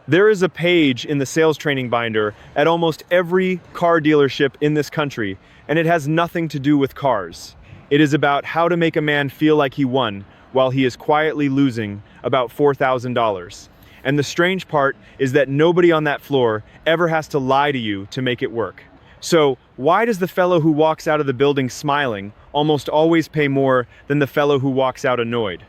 There is a page in the sales training binder at almost every car dealership in this country, and it has nothing to do with cars. It is about how to make a man feel like he won while he is quietly losing about $4,000. And the strange part is that nobody on that floor ever has to lie to you to make it work. So why does the fellow who walks out of the building smiling almost always pay more than the fellow who walks out annoyed?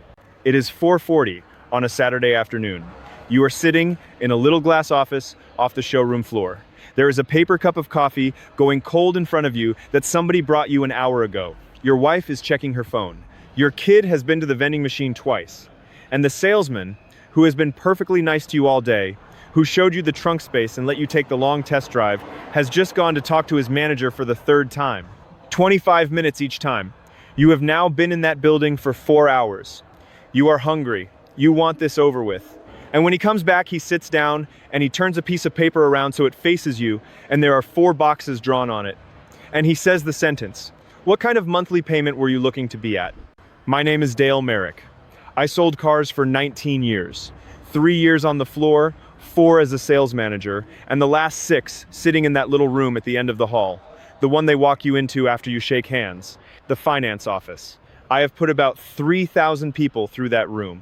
It is 4:40 on a Saturday afternoon. You are sitting in a little glass office off the showroom floor. There is a paper cup of coffee going cold in front of you that somebody brought you an hour ago. Your wife is checking her phone. Your kid has been to the vending machine twice. And the salesman, who has been perfectly nice to you all day, who showed you the trunk space and let you take the long test drive, has just gone to talk to his manager for the third time. 25 minutes each time. You have now been in that building for 4 hours. You are hungry. You want this over with. And when he comes back, he sits down and he turns a piece of paper around so it faces you, and there are 4 boxes drawn on it. And he says the sentence, "What kind of monthly payment were you looking to be at?" My name is Dale Merrick. I sold cars for 19 years. 3 years on the floor, 4 as a sales manager, and the last 6 sitting in that little room at the end of the hall. The one they walk you into after you shake hands, the finance office. I have put about 3,000 people through that room.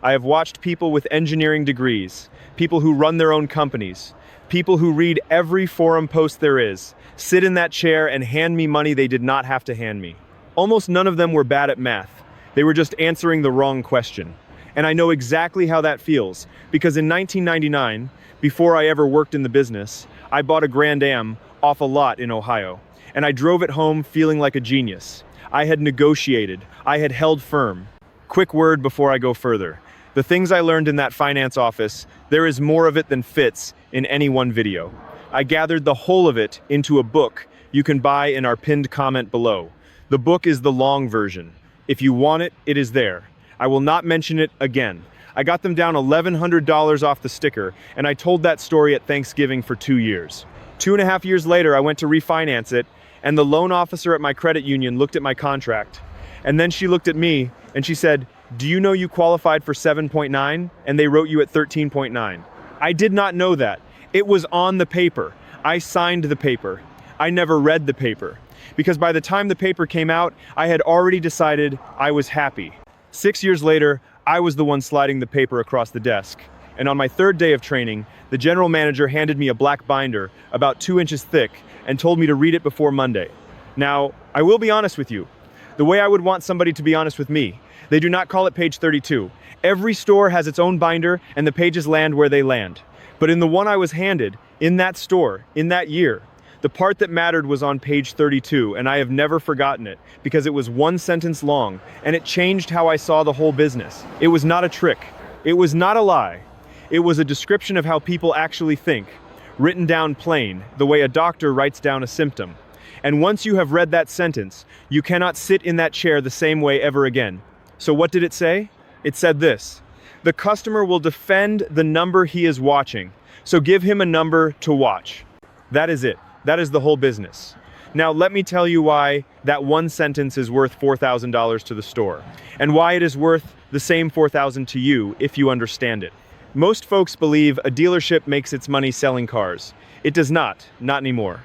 I have watched people with engineering degrees, people who run their own companies, people who read every forum post there is, sit in that chair and hand me money they did not have to hand me. Almost none of them were bad at math. They were just answering the wrong question. And I know exactly how that feels, because in 1999, before I ever worked in the business, I bought a Grand Am off a lot in Ohio, and I drove it home feeling like a genius. I had negotiated, I had held firm. Quick word before I go further. The things I learned in that finance office, there is more of it than fits in any one video. I gathered the whole of it into a book you can buy in our pinned comment below. The book is the long version. If you want it, it is there. I will not mention it again. I got them down $1,100 off the sticker, and I told that story at Thanksgiving for 2 years. 2.5 years later, I went to refinance it, and the loan officer at my credit union looked at my contract. And then she looked at me, and she said, "Do you know you qualified for 7.9, and they wrote you at 13.9? I did not know that. It was on the paper. I signed the paper. I never read the paper. Because by the time the paper came out, I had already decided I was happy. 6 years later, I was the one sliding the paper across the desk. And on my 3rd day of training, the general manager handed me a black binder about 2 inches thick and told me to read it before Monday. Now, I will be honest with you. The way I would want somebody to be honest with me. They do not call it page 32. Every store has its own binder, and the pages land where they land. But in the one I was handed, in that store, in that year, the part that mattered was on page 32, and I have never forgotten it, because it was 1 sentence long, and it changed how I saw the whole business. It was not a trick. It was not a lie. It was a description of how people actually think, written down plain, the way a doctor writes down a symptom. And once you have read that sentence, you cannot sit in that chair the same way ever again. So what did it say? It said this: the customer will defend the number he is watching, so give him a number to watch. That is it. That is the whole business. Now let me tell you why that one sentence is worth $4,000 to the store, and why it is worth the same $4,000 to you if you understand it. Most folks believe a dealership makes its money selling cars. It does not anymore.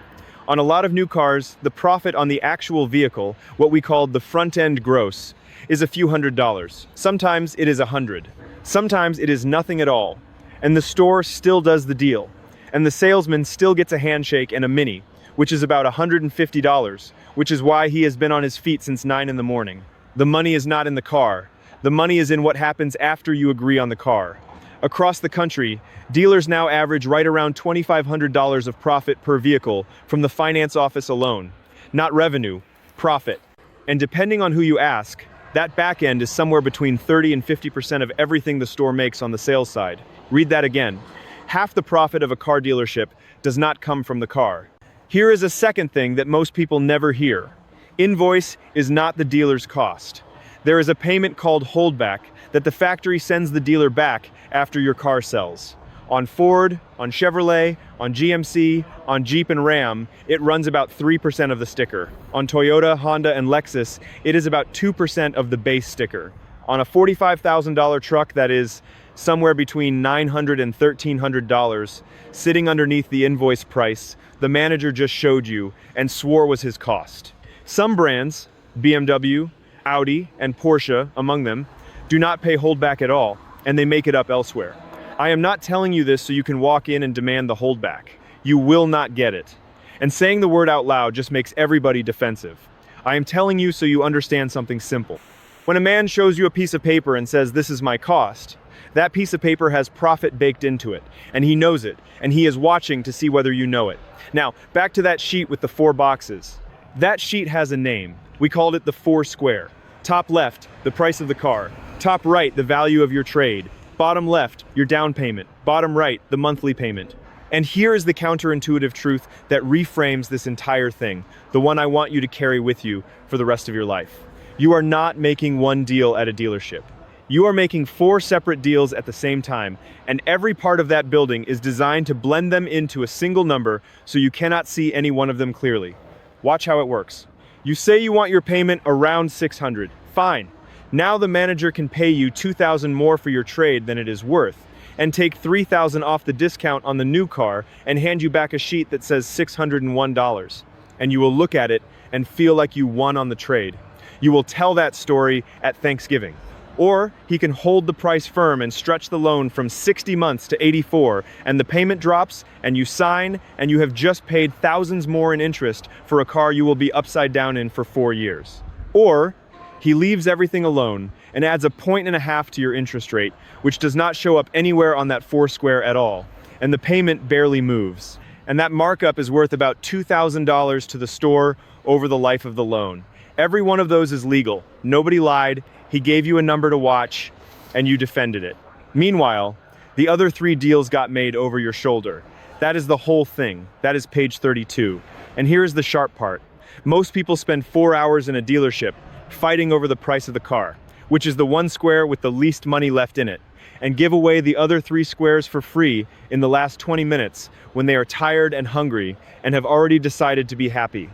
On a lot of new cars, the profit on the actual vehicle, what we call the front-end gross, is a few $100s. Sometimes it is 100. Sometimes it is nothing at all. And the store still does the deal. And the salesman still gets a handshake and a mini, which is about $150, which is why he has been on his feet since 9 in the morning. The money is not in the car. The money is in what happens after you agree on the car. Across the country, dealers now average right around $2,500 of profit per vehicle from the finance office alone. Not revenue, profit. And depending on who you ask, that back end is somewhere between 30 and 50% of everything the store makes on the sales side. Read that again. Half the profit of a car dealership does not come from the car. Here is a second thing that most people never hear. Invoice is not the dealer's cost. There is a payment called holdback that the factory sends the dealer back after your car sells. On Ford, on Chevrolet, on GMC, on Jeep and Ram, it runs about 3% of the sticker. On Toyota, Honda, and Lexus, it is about 2% of the base sticker. On a $45,000 truck that is somewhere between $900 and $1,300, sitting underneath the invoice price the manager just showed you and swore was his cost. Some brands, BMW, Audi, and Porsche among them, do not pay holdback at all, and they make it up elsewhere. I am not telling you this so you can walk in and demand the holdback. You will not get it. And saying the word out loud just makes everybody defensive. I am telling you so you understand something simple. When a man shows you a piece of paper and says, "This is my cost," that piece of paper has profit baked into it, and he knows it, and he is watching to see whether you know it. Now, back to that sheet with the 4 boxes. That sheet has a name. We called it the 4 square. Top left, the price of the car. Top right, the value of your trade. Bottom left, your down payment. Bottom right, the monthly payment. And here is the counterintuitive truth that reframes this entire thing, the one I want you to carry with you for the rest of your life. You are not making one deal at a dealership. You are making 4 separate deals at the same time, and every part of that building is designed to blend them into a single number so you cannot see any one of them clearly. Watch how it works. You say you want your payment around $600. Fine. Now the manager can pay you $2,000 more for your trade than it is worth, and take $3,000 off the discount on the new car and hand you back a sheet that says $601. And you will look at it and feel like you won on the trade. You will tell that story at Thanksgiving. Or he can hold the price firm and stretch the loan from 60 months to 84, and the payment drops, and you sign, and you have just paid thousands more in interest for a car you will be upside down in for 4 years. Or he leaves everything alone and adds 1.5 to your interest rate, which does not show up anywhere on that 4 square at all, and the payment barely moves. And that markup is worth about $2,000 to the store over the life of the loan. Every one of those is legal. Nobody lied. He gave you a number to watch, and you defended it. Meanwhile, the other 3 deals got made over your shoulder. That is the whole thing. That is page 32. And here is the sharp part. Most people spend 4 hours in a dealership fighting over the price of the car, which is the 1 square with the least money left in it, and give away the other 3 squares for free in the last 20 minutes when they are tired and hungry and have already decided to be happy.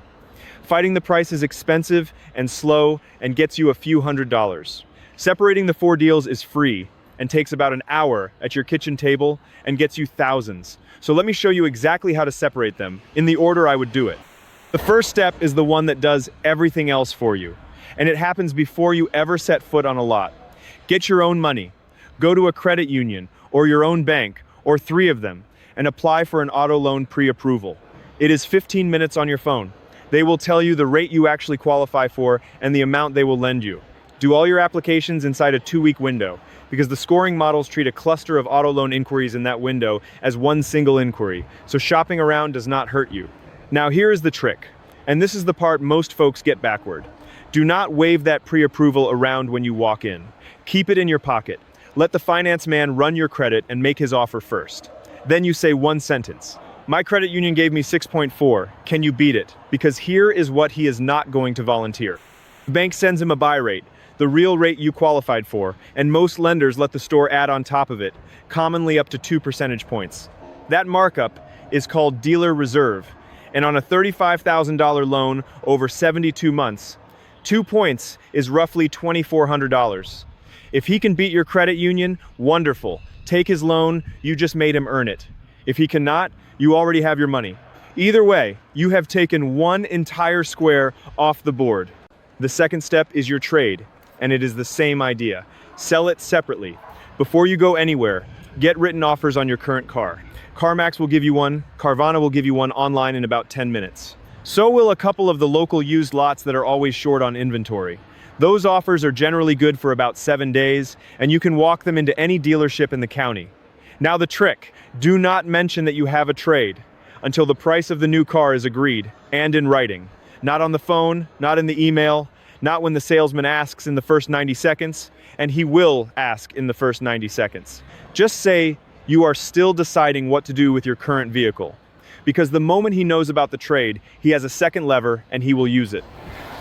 Fighting the price is expensive and slow and gets you a few $100s. Separating the 4 deals is free and takes about an hour at your kitchen table and gets you thousands. So let me show you exactly how to separate them in the order I would do it. The first step is the one that does everything else for you, and it happens before you ever set foot on a lot. Get your own money. Go to a credit union or your own bank or 3 of them and apply for an auto loan pre-approval. It is 15 minutes on your phone. They will tell you the rate you actually qualify for and the amount they will lend you. Do all your applications inside a 2-week window, because the scoring models treat a cluster of auto loan inquiries in that window as one single inquiry, so shopping around does not hurt you. Now here is the trick, and this is the part most folks get backward. Do not wave that pre-approval around when you walk in. Keep it in your pocket. Let the finance man run your credit and make his offer first. Then you say one sentence. My credit union gave me 6.4. Can you beat it? Because here is what he is not going to volunteer. The bank sends him a buy rate, the real rate you qualified for, and most lenders let the store add on top of it, commonly up to 2 percentage points. That markup is called dealer reserve, and on a $35,000 loan over 72 months, 2 points is roughly $2,400. If he can beat your credit union, wonderful. Take his loan, you just made him earn it. If he cannot, you already have your money. Either way, you have taken 1 entire square off the board. The second step is your trade, and it is the same idea. Sell it separately. Before you go anywhere, get written offers on your current car. CarMax will give you one, Carvana will give you one online in about 10 minutes. So will a couple of the local used lots that are always short on inventory. Those offers are generally good for about 7 days, and you can walk them into any dealership in the county. Now the trick, do not mention that you have a trade until the price of the new car is agreed and in writing. Not on the phone, not in the email, not when the salesman asks in the first 90 seconds, and he will ask in the first 90 seconds. Just say you are still deciding what to do with your current vehicle. Because the moment he knows about the trade, he has a second lever and he will use it.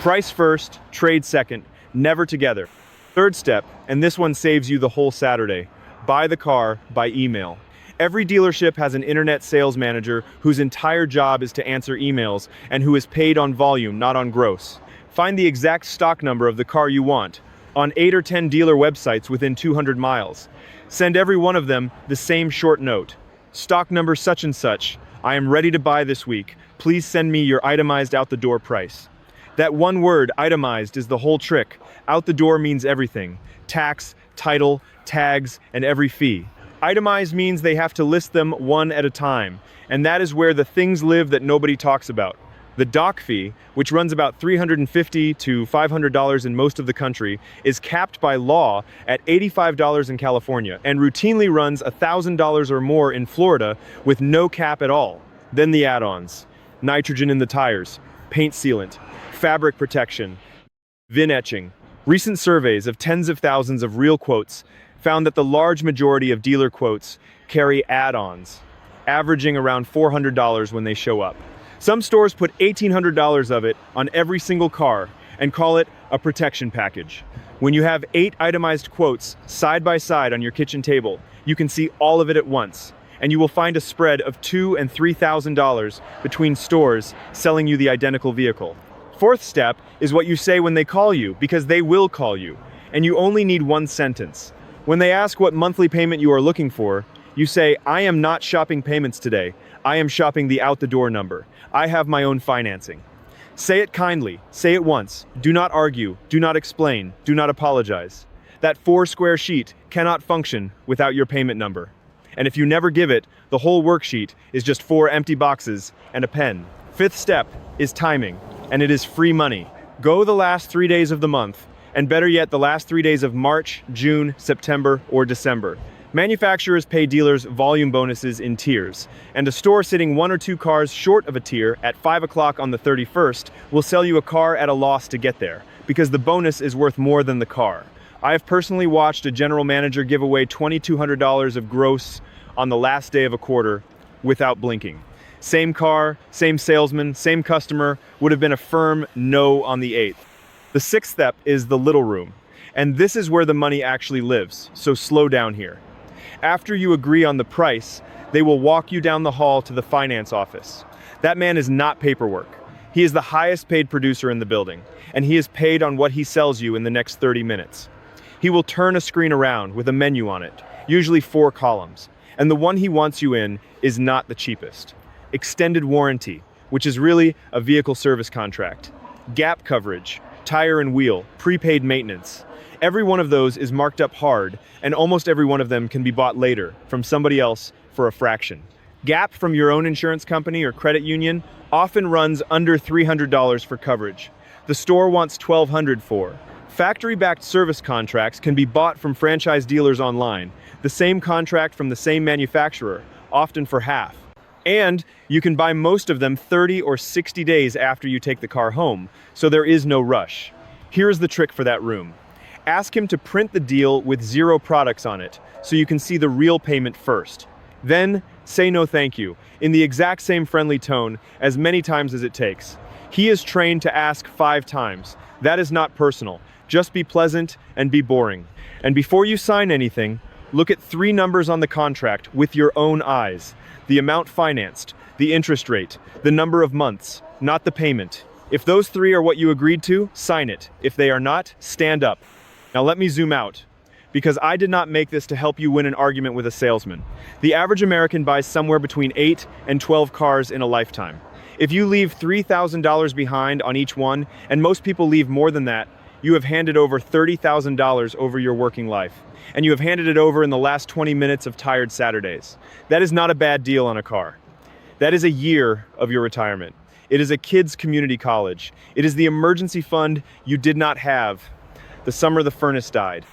Price first, trade second, never together. Third step, and this one saves you the whole Saturday. Buy the car by email. Every dealership has an internet sales manager whose entire job is to answer emails and who is paid on volume, not on gross. Find the exact stock number of the car you want, on 8 or 10 dealer websites within 200 miles. Send every one of them the same short note. Stock number such and such. I am ready to buy this week. Please send me your itemized out the door price. That one word, itemized, is the whole trick. Out the door means everything. Tax, title, tags, and every fee. Itemized means they have to list them one at a time. And that is where the things live that nobody talks about. The dock fee, which runs about $350 to $500 in most of the country, is capped by law at $85 in California and routinely runs $1,000 or more in Florida with no cap at all. Then the add-ons: nitrogen in the tires, paint sealant, fabric protection, VIN etching. Recent surveys of tens of thousands of real quotes found that the large majority of dealer quotes carry add-ons, averaging around $400 when they show up. Some stores put $1,800 of it on every single car and call it a protection package. When you have 8 itemized quotes side by side on your kitchen table, you can see all of it at once, and you will find a spread of $2,000 and $3,000 between stores selling you the identical vehicle. Fourth step is what you say when they call you, because they will call you, and you only need one sentence. When they ask what monthly payment you are looking for, you say, "I am not shopping payments today. I am shopping the out-the-door number. I have my own financing." Say it kindly. Say it once. Do not argue. Do not explain. Do not apologize. That 4-square sheet cannot function without your payment number. And if you never give it, the whole worksheet is just 4 empty boxes and a pen. Fifth step is timing, and it is free money. Go the last 3 days of the month, and better yet, the last 3 days of March, June, September, or December. Manufacturers pay dealers volume bonuses in tiers, and a store sitting 1 or 2 cars short of a tier at 5 o'clock on the 31st will sell you a car at a loss to get there, because the bonus is worth more than the car. I have personally watched a general manager give away $2,200 of gross on the last day of a quarter without blinking. Same car, same salesman, same customer, would have been a firm no on the 8th. The sixth step is the little room, and this is where the money actually lives, so slow down here. After you agree on the price, they will walk you down the hall to the finance office. That man is not paperwork. He is the highest paid producer in the building, and he is paid on what he sells you in the next 30 minutes. He will turn a screen around with a menu on it, usually 4 columns, and the one he wants you in is not the cheapest. Extended warranty, which is really a vehicle service contract. Gap coverage, tire and wheel, prepaid maintenance. Every one of those is marked up hard, and almost every one of them can be bought later from somebody else for a fraction. Gap from your own insurance company or credit union often runs under $300 for coverage. The store wants $1,200 for. Factory-backed service contracts can be bought from franchise dealers online, the same contract from the same manufacturer, often for half. And you can buy most of them 30 or 60 days after you take the car home, so there is no rush. Here's the trick for that room. Ask him to print the deal with 0 products on it, so you can see the real payment first. Then, say no thank you, in the exact same friendly tone, as many times as it takes. He is trained to ask 5 times. That is not personal. Just be pleasant and be boring. And before you sign anything, look at 3 numbers on the contract with your own eyes. The amount financed, the interest rate, the number of months, not the payment. If those 3 are what you agreed to, sign it. If they are not, stand up. Now let me zoom out, because I did not make this to help you win an argument with a salesman. The average American buys somewhere between 8 and 12 cars in a lifetime. If you leave $3,000 behind on each one, and most people leave more than that, you have handed over $30,000 over your working life. And you have handed it over in the last 20 minutes of tired Saturdays. That is not a bad deal on a car. That is a year of your retirement. It is a kid's community college. It is the emergency fund you did not have the summer the furnace died.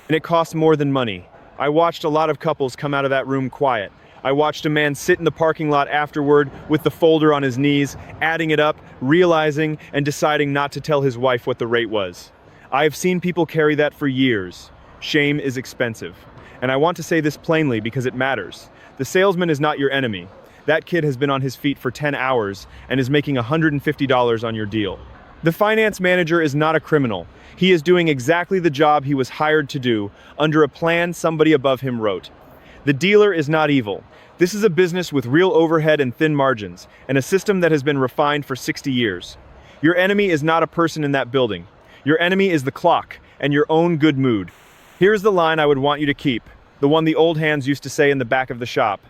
And it costs more than money. I watched a lot of couples come out of that room quiet. I watched a man sit in the parking lot afterward with the folder on his knees, adding it up, realizing and deciding not to tell his wife what the rate was. I have seen people carry that for years. Shame is expensive. And I want to say this plainly because it matters. The salesman is not your enemy. That kid has been on his feet for 10 hours and is making $150 on your deal. The finance manager is not a criminal. He is doing exactly the job he was hired to do under a plan somebody above him wrote. The dealer is not evil. This is a business with real overhead and thin margins, and a system that has been refined for 60 years. Your enemy is not a person in that building. Your enemy is the clock, and your own good mood. Here's the line I would want you to keep, the one the old hands used to say in the back of the shop.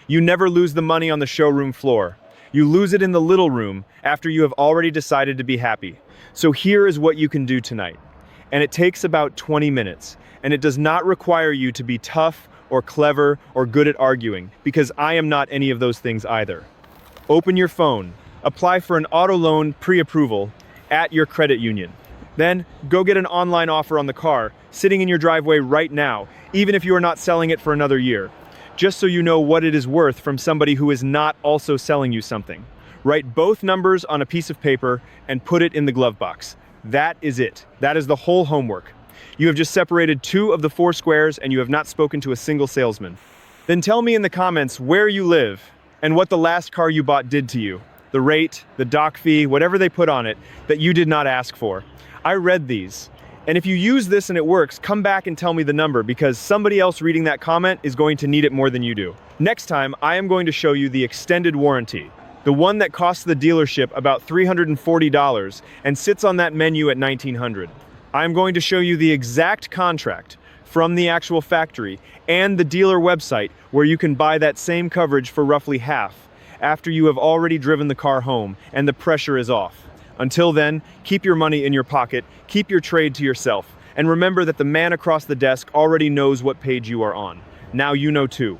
You never lose the money on the showroom floor. You lose it in the little room after you have already decided to be happy. So here is what you can do tonight. And it takes about 20 minutes. And it does not require you to be tough or clever or good at arguing, because I am not any of those things either. Open your phone. Apply for an auto loan pre-approval at your credit union. Then go get an online offer on the car sitting in your driveway right now, even if you are not selling it for another year. Just so you know what it is worth from somebody who is not also selling you something. Write both numbers on a piece of paper and put it in the glove box. That is it. That is the whole homework. You have just separated 2 of the 4 squares and you have not spoken to a single salesman. Then tell me in the comments where you live and what the last car you bought did to you. The rate, the doc fee, whatever they put on it that you did not ask for. I read these. And if you use this and it works, come back and tell me the number, because somebody else reading that comment is going to need it more than you do. Next time, I am going to show you the extended warranty, the one that costs the dealership about $340 and sits on that menu at $1,900. I am going to show you the exact contract from the actual factory and the dealer website where you can buy that same coverage for roughly half after you have already driven the car home and the pressure is off. Until then, keep your money in your pocket, keep your trade to yourself, and remember that the man across the desk already knows what page you are on. Now you know too.